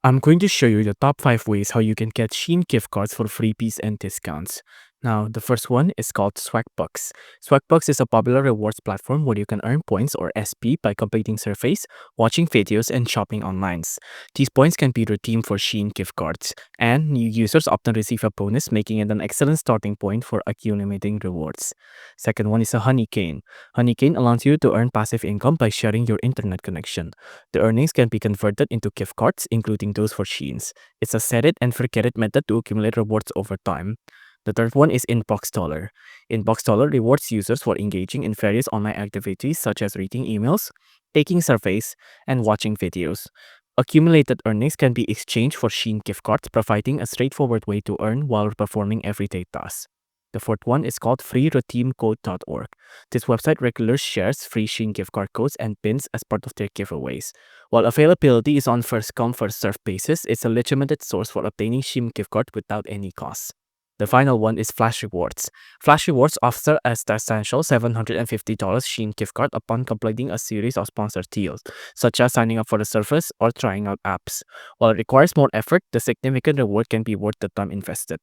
I'm going to show you the top 5 ways how you can get SHEIN gift cards for freebies and discounts. Now, the first one is called Swagbucks. Swagbucks is a popular rewards platform where you can earn points or SP by completing surveys, watching videos, and shopping online. These points can be redeemed for SHEIN gift cards, and new users often receive a bonus, making it an excellent starting point for accumulating rewards. Second one is a Honey Cane. Honey Cane allows you to earn passive income by sharing your internet connection. The earnings can be converted into gift cards, including those for Sheins. It's a set it and forget it method to accumulate rewards over time. The third one is Inbox Dollar. Inbox Dollar rewards users for engaging in various online activities such as reading emails, taking surveys, and watching videos. Accumulated earnings can be exchanged for Shein gift cards, providing a straightforward way to earn while performing everyday tasks. The fourth one is called freeredeemcode.org. This website regularly shares free Shein gift card codes and pins as part of their giveaways. While availability is on first come first served basis, it's a legitimate source for obtaining Shein gift card without any cost. The final one is Flash Rewards. Flash Rewards offer a substantial $750 Shein gift card upon completing a series of sponsored deals, such as signing up for the service or trying out apps. While it requires more effort, the significant reward can be worth the time invested.